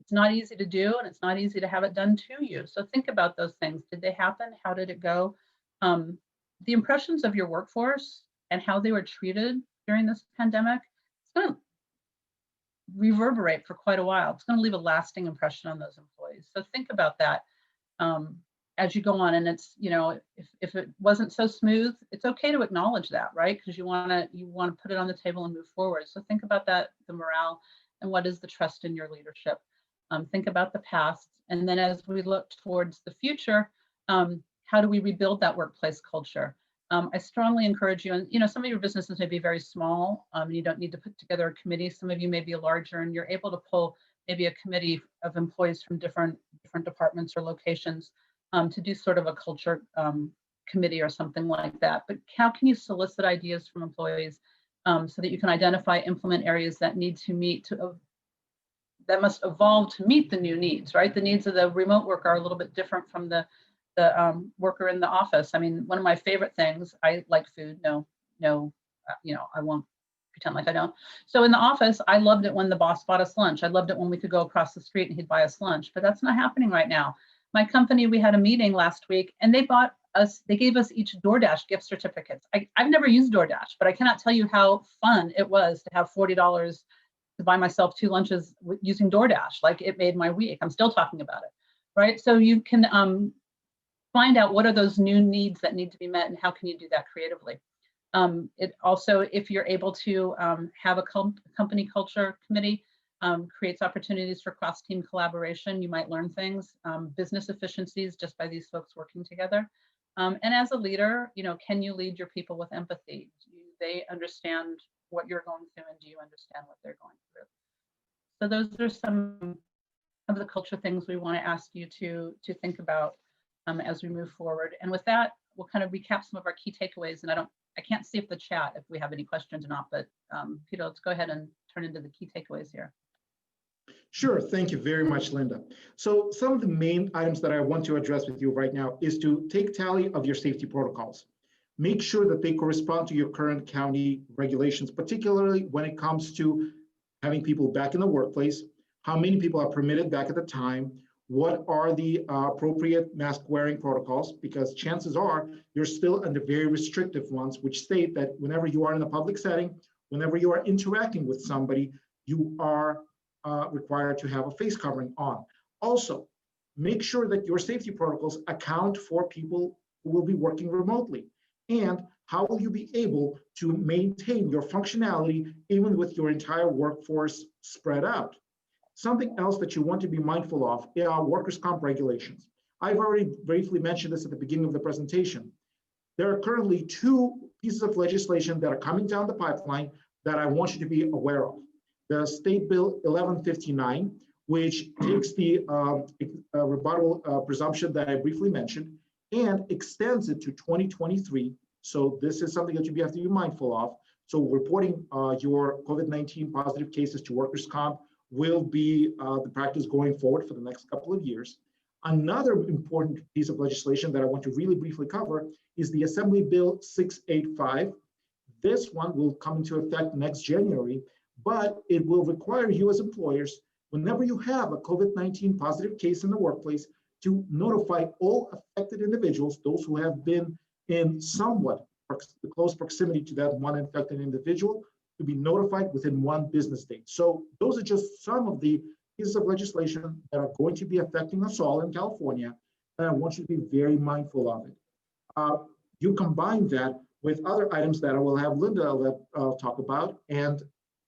It's not easy to do, and it's not easy to have it done to you. So think about those things. Did they happen? How did it go? The impressions of your workforce and how they were treated during this pandemic, it's going to reverberate for quite a while. It's going to leave a lasting impression on those employees. So think about that as you go on. And it's, if it wasn't so smooth, it's okay to acknowledge that, right? Because you want to put it on the table and move forward. So think about that, the morale, and what is the trust in your leadership. Think about the past. And then as we look towards the future, how do we rebuild that workplace culture? I strongly encourage you, and some of your businesses may be very small, and you don't need to put together a committee. Some of you may be larger, and you're able to pull maybe a committee of employees from different departments or locations to do sort of a culture committee or something like that. But how can you solicit ideas from employees so that you can identify, implement areas that need to meet that must evolve to meet the new needs, right? The needs of the remote worker are a little bit different from the worker in the office. I mean, one of my favorite things, I like food. No, I won't pretend like I don't. So in the office, I loved it when the boss bought us lunch. I loved it when we could go across the street and he'd buy us lunch, but that's not happening right now. My company, we had a meeting last week and they gave us each DoorDash gift certificates. I've never used DoorDash, but I cannot tell you how fun it was to have $40 to buy myself 2 lunches using DoorDash. Like, it made my week. I'm still talking about it, right? So you can find out what are those new needs that need to be met and how can you do that creatively. It also, if you're able to have a company culture committee, creates opportunities for cross-team collaboration. You might learn things, business efficiencies just by these folks working together. And as a leader, can you lead your people with empathy? Do they understand what you're going through, and do you understand what they're going through? So those are some of the culture things we want to ask you to think about as we move forward. And with that, we'll kind of recap some of our key takeaways. And I can't see if the chat, if we have any questions or not, but Peter, let's go ahead and turn into the key takeaways here. Sure, thank you very much, Linda. So some of the main items that I want to address with you right now is to take tally of your safety protocols. Make sure that they correspond to your current county regulations, particularly when it comes to having people back in the workplace, how many people are permitted back at the time, what are the appropriate mask wearing protocols, because chances are you're still under very restrictive ones, which state that whenever you are in a public setting, whenever you are interacting with somebody, you are required to have a face covering on. Also, make sure that your safety protocols account for people who will be working remotely. And how will you be able to maintain your functionality even with your entire workforce spread out? Something else that you want to be mindful of are workers' comp regulations. I've already briefly mentioned this at the beginning of the presentation. There are currently 2 pieces of legislation that are coming down the pipeline that I want you to be aware of. The State Bill 1159, which takes the rebuttal presumption that I briefly mentioned and extends it to 2023. So this is something that you have to be mindful of. So reporting your COVID-19 positive cases to workers' comp will be the practice going forward for the next couple of years. Another important piece of legislation that I want to really briefly cover is the Assembly Bill 685. This one will come into effect next January, but it will require you as employers, whenever you have a COVID-19 positive case in the workplace, to notify all affected individuals, those who have been in somewhat close proximity to that one infected individual, to be notified within 1 business day. So those are just some of the pieces of legislation that are going to be affecting us all in California, and I want you to be very mindful of it. You combine that with other items that I will have Linda talk about, and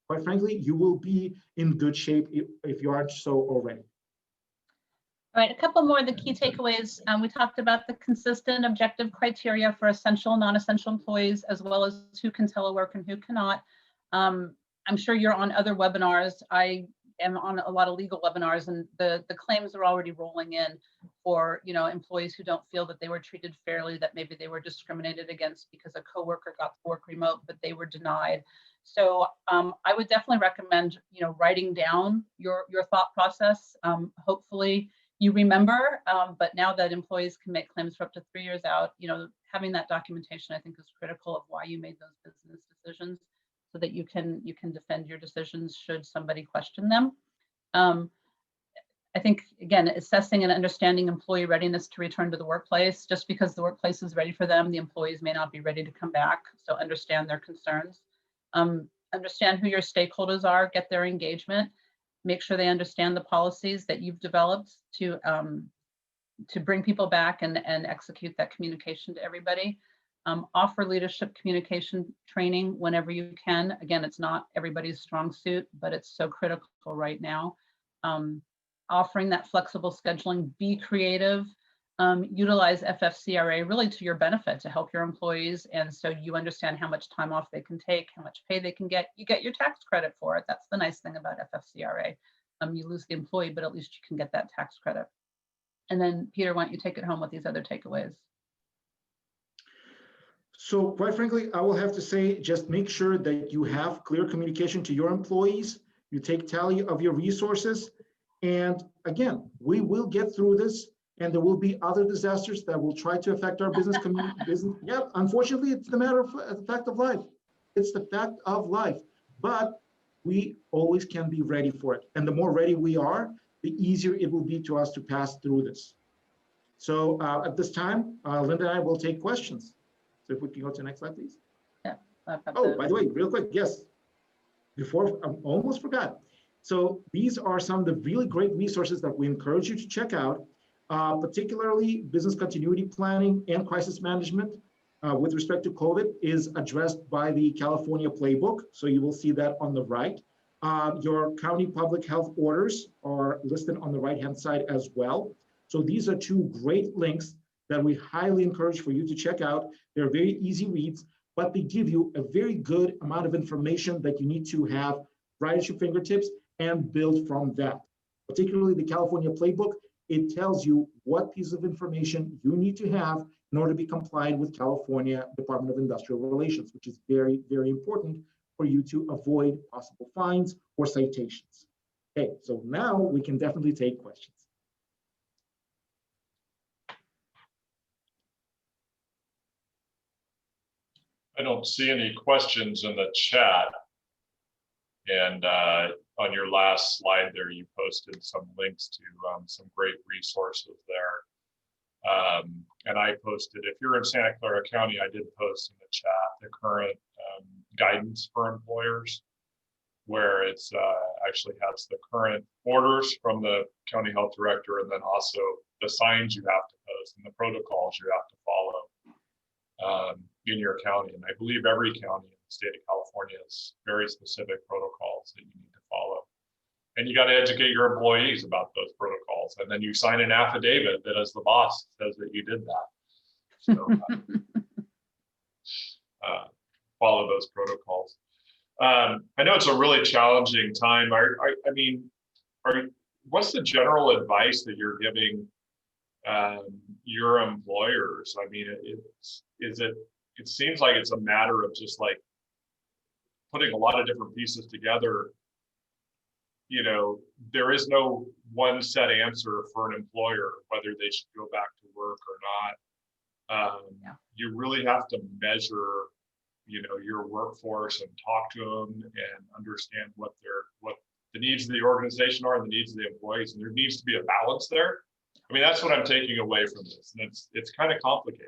quite frankly, you will be in good shape if you aren't so already. All right, a couple more of the key takeaways. We talked about the consistent objective criteria for essential, non-essential employees, as well as who can telework and who cannot. I'm sure you're on other webinars. I am on a lot of legal webinars, and the claims are already rolling in for employees who don't feel that they were treated fairly, that maybe they were discriminated against because a coworker got to work remote, but they were denied. So I would definitely recommend writing down your thought process. Hopefully you remember, but now that employees can make claims for up to 3 years out, having that documentation I think is critical of why you made those business decisions, so that you can defend your decisions should somebody question them. I think, again, assessing and understanding employee readiness to return to the workplace. Just because the workplace is ready for them, the employees may not be ready to come back. So understand their concerns. Understand who your stakeholders are, get their engagement, make sure they understand the policies that you've developed to bring people back and execute that communication to everybody. Offer leadership communication training whenever you can. Again, it's not everybody's strong suit, but it's so critical right now. Offering that flexible scheduling, be creative, utilize FFCRA really to your benefit to help your employees. And so you understand how much time off they can take, how much pay they can get. You get your tax credit for it. That's the nice thing about FFCRA. You lose the employee, but at least you can get that tax credit. And then Peter, why don't you take it home with these other takeaways? So quite frankly, I will have to say, just make sure that you have clear communication to your employees. You take tally of your resources. And again, we will get through this, and there will be other disasters that will try to affect our business community. Yeah, unfortunately, it's the fact of life. It's the fact of life. But we always can be ready for it. And the more ready we are, the easier it will be to us to pass through this. So at this time, Linda and I will take questions. So if we can go to the next slide, please. Yeah. Oh, by the way, real quick, yes. Before, I almost forgot. So these are some of the really great resources that we encourage you to check out, particularly business continuity planning and crisis management with respect to COVID is addressed by the California playbook. So you will see that on the right. Your county public health orders are listed on the right-hand side as well. So these are two great links that we highly encourage for you to check out. They're very easy reads, but they give you a very good amount of information that you need to have right at your fingertips and build from that. Particularly the California playbook, it tells you what piece of information you need to have in order to be compliant with California Department of Industrial Relations, which is very, very important for you to avoid possible fines or citations. Okay, so now we can definitely take questions. I don't see any questions in the chat. And on your last slide there, you posted some links to some great resources there. And I posted, if you're in Santa Clara County, I did post in the chat the current guidance for employers, where it's actually has the current orders from the county health director, and then also the signs you have to post and the protocols you have to follow in your county. And I believe every county in the state of California has very specific protocols that you need to follow. And you got to educate your employees about those protocols. And then you sign an affidavit that as the boss says that you did that. So follow those protocols. I know it's a really challenging time. I mean, what's the general advice that you're giving your employers? I mean, it seems like it's a matter of just like putting a lot of different pieces together. You know, there is no one set answer for an employer, whether they should go back to work or not. You really have to measure, you know, your workforce and talk to them and understand what the needs of the organization are and the needs of the employees. And there needs to be a balance there. I mean, that's what I'm taking away from this. And it's kind of complicated.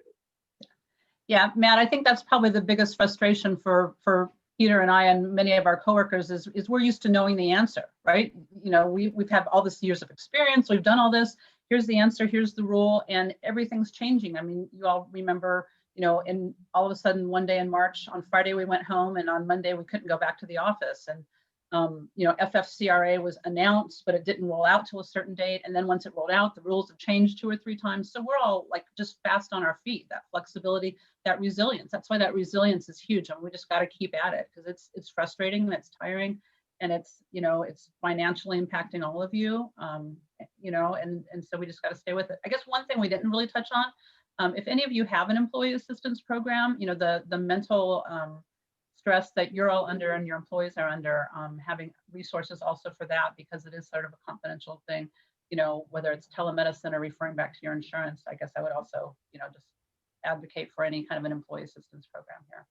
Yeah, Matt, I think that's probably the biggest frustration for Peter and I and many of our coworkers is we're used to knowing the answer, right? You know, we've had all this years of experience, we've done all this, here's the answer, here's the rule, and everything's changing. I mean, you all remember, you know, and all of a sudden one day in March, on Friday we went home, and on Monday we couldn't go back to the office. And you know, FFCRA was announced, but it didn't roll out till a certain date. And then once it rolled out, the rules have changed 2 or 3 times. So we're all like just fast on our feet. That flexibility, that resilience. That's why that resilience is huge, and we just got to keep at it, because it's frustrating and it's tiring, and it's, you know, it's financially impacting all of you. You know, and so we just got to stay with it. I guess one thing we didn't really touch on, if any of you have an employee assistance program, you know, the mental stress that you're all under and your employees are under, having resources also for that, because it is sort of a confidential thing, you know, whether it's telemedicine or referring back to your insurance. I guess I would also, you know, just advocate for any kind of an employee assistance program here.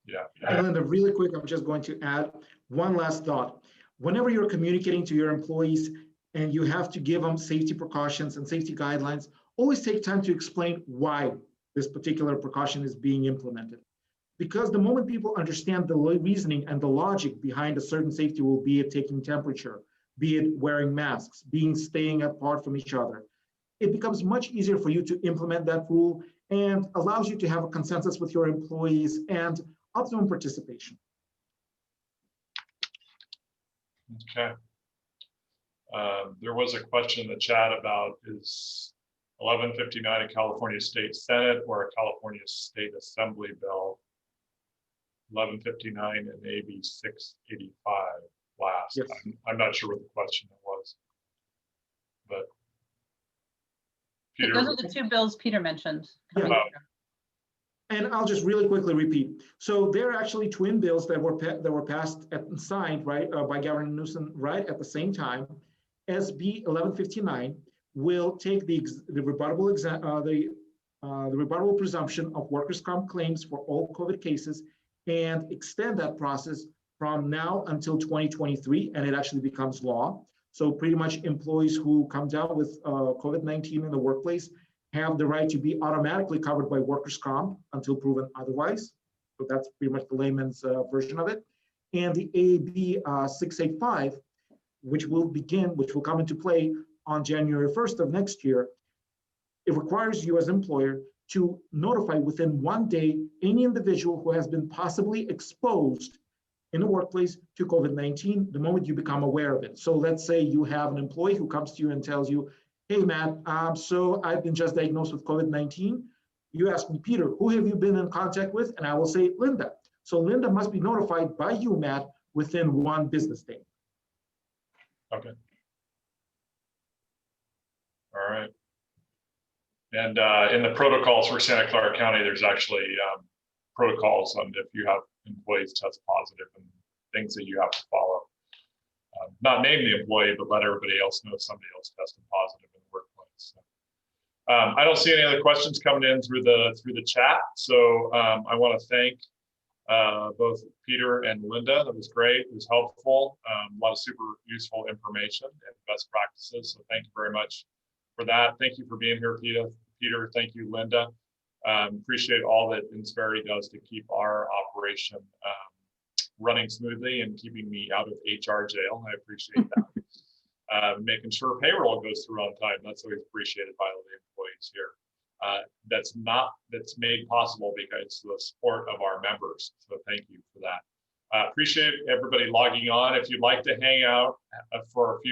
Yeah. And Linda, really quick, I'm just going to add one last thought. Whenever you're communicating to your employees, and you have to give them safety precautions and safety guidelines, always take time to explain why this particular precaution is being implemented. Because the moment people understand the reasoning and the logic behind a certain safety rule, be it taking temperature, be it wearing masks, being staying apart from each other, it becomes much easier for you to implement that rule and allows you to have a consensus with your employees and optimum participation. Okay. There was a question in the chat about, is 1159 a California State Senate or a California State Assembly bill? 1159 and AB 685 last. Yes. I'm not sure what the question was, but Peter. Those are the two bills Peter mentioned. Yeah. And I'll just really quickly repeat. So they're actually twin bills that were passed and signed by Governor Newsom right at the same time. SB 1159 will take the rebuttable presumption of workers' comp claims for all COVID cases and extend that process from now until 2023, and it actually becomes law. So pretty much employees who come down with COVID-19 in the workplace have the right to be automatically covered by workers' comp until proven otherwise. So that's pretty much the layman's version of it. And the AB 685, which will come into play on January 1st of next year, it requires you as employer to notify within 1 day any individual who has been possibly exposed in the workplace to COVID-19 the moment you become aware of it. So let's say you have an employee who comes to you and tells you, hey, Matt, so I've been just diagnosed with COVID-19. You ask me, Peter, who have you been in contact with? And I will say, Linda. So Linda must be notified by you, Matt, within 1 business day. Okay. All right. And in the protocols for Santa Clara County, there's actually protocols on if you have employees test positive and things that you have to follow. Not name the employee, but let everybody else know somebody else tested positive in the workplace. So, I don't see any other questions coming in through the chat. So I want to thank both Peter and Linda. That was great. It was helpful. A lot of super useful information and best practices. So thank you very much for that. Thank you for being here, Peter. Thank you, Linda. Appreciate all that Insperity does to keep our operation running smoothly and keeping me out of HR jail. I appreciate that. Making sure payroll goes through on time. That's always appreciated by all the employees here. That's made possible because of the support of our members. So thank you for that. Appreciate everybody logging on. If you'd like to hang out for a few